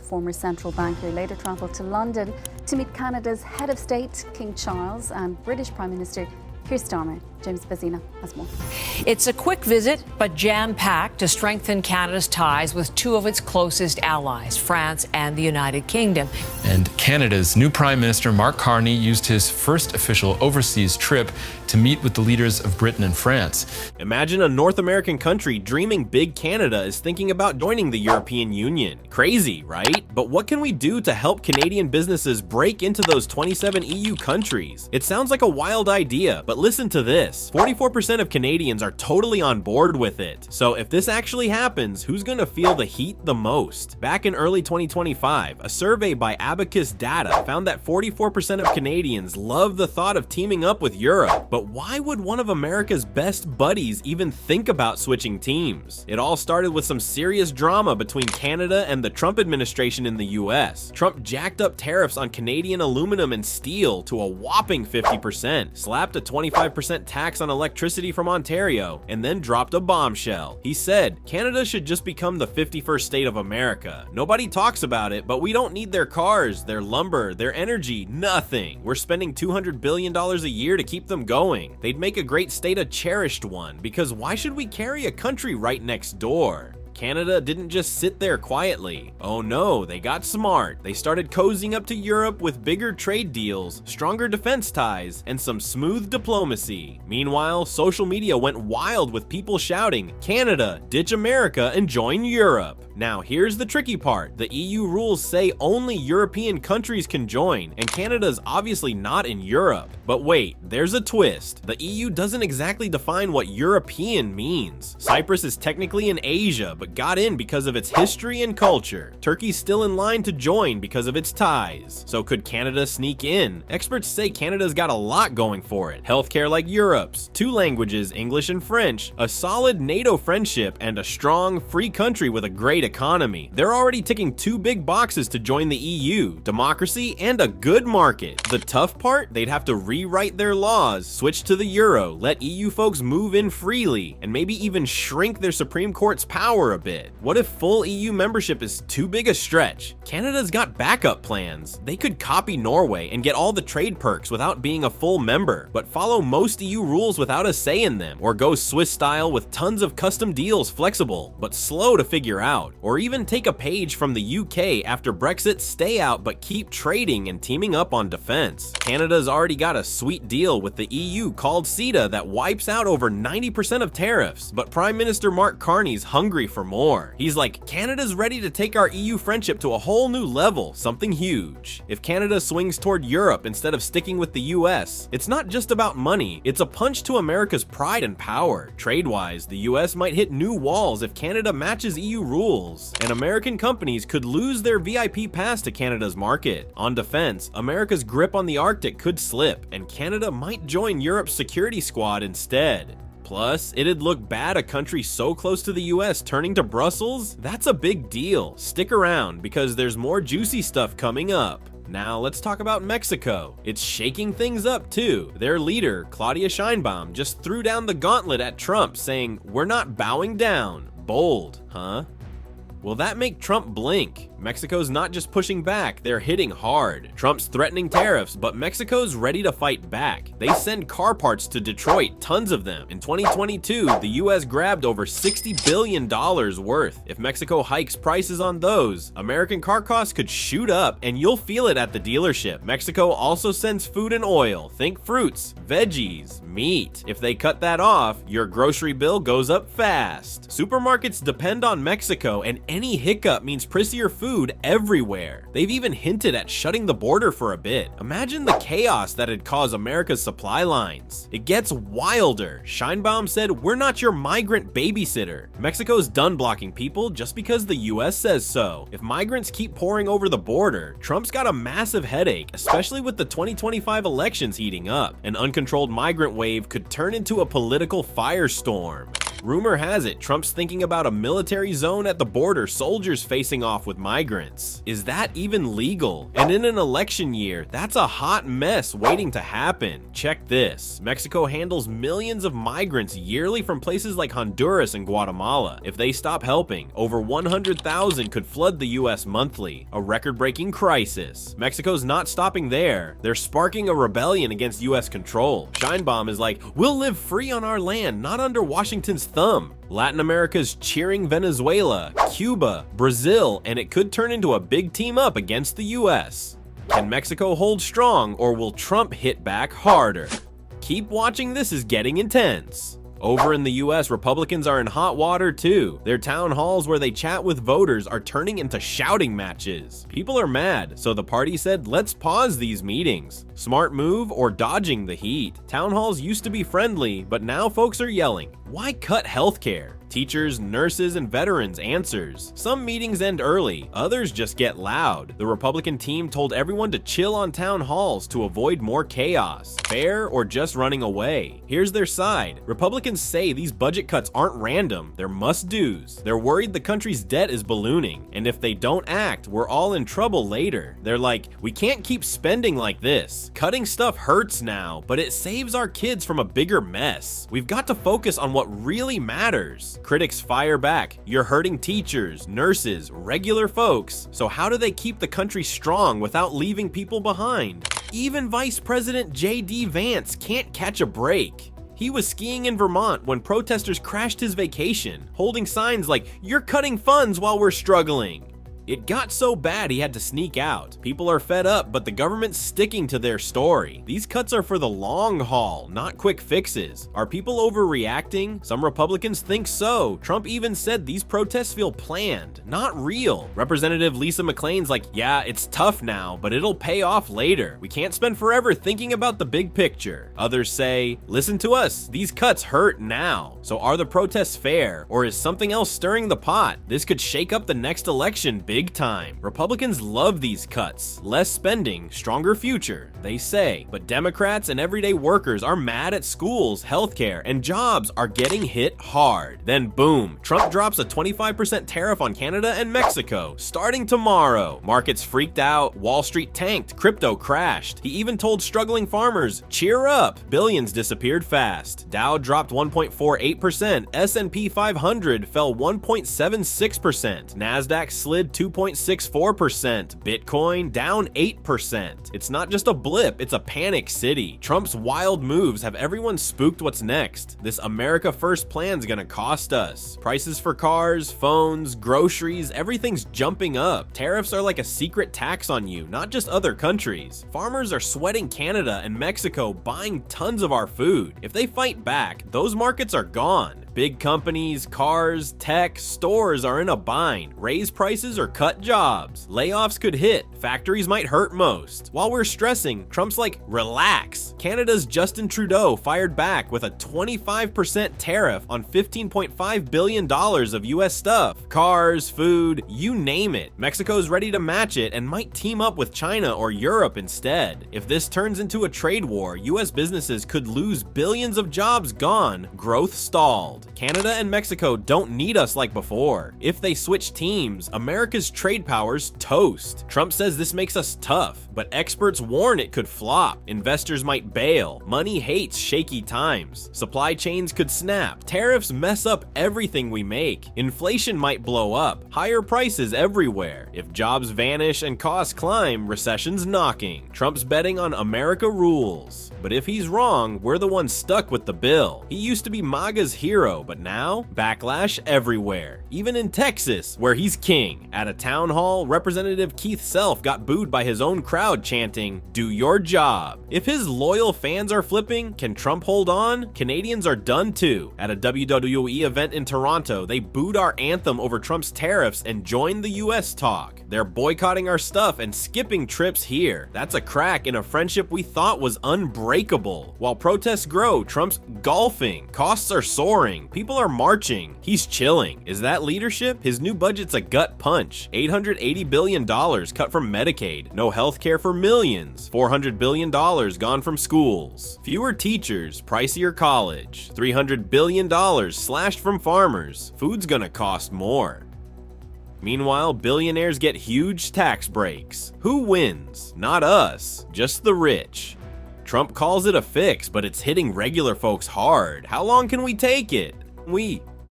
former central banker, later travelled to London to meet Canada's head of state, King Charles, and British Prime Minister Keir Starmer. James Bazina has more. It's a quick visit, but jam-packed to strengthen Canada's ties with two of its closest allies, France and the United Kingdom. And Canada's new Prime Minister, Mark Carney, used his first official overseas trip to meet with the leaders of Britain and France. Imagine a North American country dreaming big Canada is thinking about joining the European Union. Crazy, right? But what can we do to help Canadian businesses break into those 27 EU countries? It sounds like a wild idea, but listen to this. 44% of Canadians are totally on board with it. So if this actually happens, who's gonna feel the heat the most? Back in early 2025, a survey by Abacus Data found that 44% of Canadians love the thought of teaming up with Europe. But why would one of America's best buddies even think about switching teams? It all started with some serious drama between Canada and the Trump administration in the US. Trump jacked up tariffs on Canadian aluminum and steel to a whopping 50%, slapped a 25% tax on electricity from Ontario, and then dropped a bombshell. He said, Canada should just become the 51st state of America. Nobody talks about it, but we don't need their cars, their lumber, their energy, nothing. We're spending $200 billion a year to keep them going. They'd make a great state a cherished one, because why should we carry a country right next door? Canada didn't just sit there quietly. Oh no, they got smart. They started cozying up to Europe with bigger trade deals, stronger defense ties, and some smooth diplomacy. Meanwhile, social media went wild with people shouting, Canada, ditch America and join Europe. Now here's the tricky part. The EU rules say only European countries can join, and Canada's obviously not in Europe. But wait, there's a twist. The EU doesn't exactly define what European means. Cyprus is technically in Asia, but got in because of its history and culture. Turkey's still in line to join because of its ties. So could Canada sneak in? Experts say Canada's got a lot going for it. Healthcare like Europe's, 2 languages, English and French, a solid NATO friendship, and a strong, free country with a great economy. They're already ticking 2 big boxes to join the EU, democracy and a good market. The tough part? They'd have to rewrite their laws, switch to the euro, let EU folks move in freely, and maybe even shrink their Supreme Court's power a bit. What if full EU membership is too big a stretch? Canada's got backup plans. They could copy Norway and get all the trade perks without being a full member, but follow most EU rules without a say in them, or go Swiss style with tons of custom deals, flexible, but slow to figure out, or even take a page from the UK after Brexit, stay out but keep trading and teaming up on defense. Canada's already got a sweet deal with the EU called CETA that wipes out over 90% of tariffs, but Prime Minister Mark Carney's hungry for more. He's like, Canada's ready to take our EU friendship to a whole new level, something huge. If Canada swings toward Europe instead of sticking with the US, it's not just about money, it's a punch to America's pride and power. Trade-wise, the US might hit new walls if Canada matches EU rules, and American companies could lose their VIP pass to Canada's market. On defense, America's grip on the Arctic could slip, and Canada might join Europe's security squad instead. Plus, it'd look bad a country so close to the US turning to Brussels. That's a big deal. Stick around because there's more juicy stuff coming up. Now let's talk about Mexico. It's shaking things up too. Their leader, Claudia Sheinbaum, just threw down the gauntlet at Trump saying, "We're not bowing down." Bold, huh? Will that make Trump blink? Mexico's not just pushing back, they're hitting hard. Trump's threatening tariffs, but Mexico's ready to fight back. They send car parts to Detroit, tons of them. In 2022, the US grabbed over $60 billion worth. If Mexico hikes prices on those, American car costs could shoot up, and you'll feel it at the dealership. Mexico also sends food and oil. Think fruits, veggies, meat. If they cut that off, your grocery bill goes up fast. Supermarkets depend on Mexico, and any hiccup means pricier food everywhere. They've even hinted at shutting the border for a bit. Imagine the chaos that'd cause America's supply lines. It gets wilder. Sheinbaum said, "We're not your migrant babysitter." Mexico's done blocking people just because the US says so. If migrants keep pouring over the border, Trump's got a massive headache, especially with the 2025 elections heating up. An uncontrolled migrant wave could turn into a political firestorm. Rumor has it Trump's thinking about a military zone at the border, soldiers facing off with migrants. Is that even legal? And in an election year, that's a hot mess waiting to happen. Check this. Mexico handles millions of migrants yearly from places like Honduras and Guatemala. If they stop helping, over 100,000 could flood the US monthly. A record-breaking crisis. Mexico's not stopping there. They're sparking a rebellion against US control. Sheinbaum is like, we'll live free on our land, not under Washington's thumb. Latin America's cheering Venezuela, Cuba, Brazil, and it could turn into a big team up against the US. Can Mexico hold strong, or will Trump hit back harder? Keep watching, this is getting intense. Over in the US, Republicans are in hot water too. Their town halls where they chat with voters are turning into shouting matches. People are mad, so the party said, let's pause these meetings. Smart move or dodging the heat? Town halls used to be friendly, but now folks are yelling, why cut healthcare? Teachers, nurses, and veterans answers. Some meetings end early, others just get loud. The Republican team told everyone to chill on town halls to avoid more chaos. Fair or just running away? Here's their side. Republicans say these budget cuts aren't random, they're must-dos. They're worried the country's debt is ballooning, and if they don't act, we're all in trouble later. They're like, we can't keep spending like this. Cutting stuff hurts now, but it saves our kids from a bigger mess. We've got to focus on what really matters. Critics fire back. You're hurting teachers, nurses, regular folks. So how do they keep the country strong without leaving people behind? Even Vice President J.D. Vance can't catch a break. He was skiing in Vermont when protesters crashed his vacation, holding signs like, "You're cutting funds while we're struggling." It got so bad he had to sneak out. People are fed up, but the government's sticking to their story. These cuts are for the long haul, not quick fixes. Are people overreacting? Some Republicans think so. Trump even said these protests feel planned, not real. Representative Lisa McClain's like, yeah, it's tough now, but it'll pay off later. We can't spend forever thinking about the big picture. Others say, listen to us, these cuts hurt now. So are the protests fair, or is something else stirring the pot? This could shake up the next election big time. Republicans love these cuts. Less spending, stronger future, they say. But Democrats and everyday workers are mad at schools, healthcare, and jobs are getting hit hard. Then boom, Trump drops a 25% tariff on Canada and Mexico, starting tomorrow. Markets freaked out, Wall Street tanked, crypto crashed. He even told struggling farmers, cheer up. Billions disappeared fast. Dow dropped 1.48%, S&P 500 fell 1.76%, NASDAQ slid 2.64%, Bitcoin down 8%. It's not just a blip, it's a panic city. Trump's wild moves have everyone spooked what's next. This America First plan's gonna cost us. Prices for cars, phones, groceries, everything's jumping up. Tariffs are like a secret tax on you, not just other countries. Farmers are sweating Canada and Mexico buying tons of our food. If they fight back, those markets are gone. Big companies, cars, tech, stores are in a bind. Raise prices or cut jobs. Layoffs could hit. Factories might hurt most. While we're stressing, Trump's like, relax. Canada's Justin Trudeau fired back with a 25% tariff on $15.5 billion of US stuff. Cars, food, you name it. Mexico's ready to match it and might team up with China or Europe instead. If this turns into a trade war, US businesses could lose billions of jobs gone, growth stalled. Canada and Mexico don't need us like before. If they switch teams, America's trade power's toast. Trump says this makes us tough, but experts warn it could flop. Investors might bail. Money hates shaky times. Supply chains could snap. Tariffs mess up everything we make. Inflation might blow up. Higher prices everywhere. If jobs vanish and costs climb, recession's knocking. Trump's betting on America rules. But if he's wrong, we're the ones stuck with the bill. He used to be MAGA's hero, but now, backlash everywhere. Even in Texas, where he's king. At a town hall, Representative Keith Self got booed by his own crowd chanting, "Do your job." If his loyal fans are flipping, can Trump hold on? Canadians are done too. At a WWE event in Toronto, they booed our anthem over Trump's tariffs and joined the US talk. They're boycotting our stuff and skipping trips here. That's a crack in a friendship we thought was unbreakable. While protests grow, Trump's golfing. Costs are soaring. closing. People are marching. He's chilling. Is that leadership? His new budget's a gut punch. $880 billion cut from Medicaid. No health care for millions. $400 billion gone from schools. Fewer teachers. Pricier college. $300 billion slashed from farmers. Food's gonna cost more. Meanwhile, billionaires get huge tax breaks. Who wins? Not us, just the rich. Trump calls it a fix, but it's hitting regular folks hard. How long can we take it? We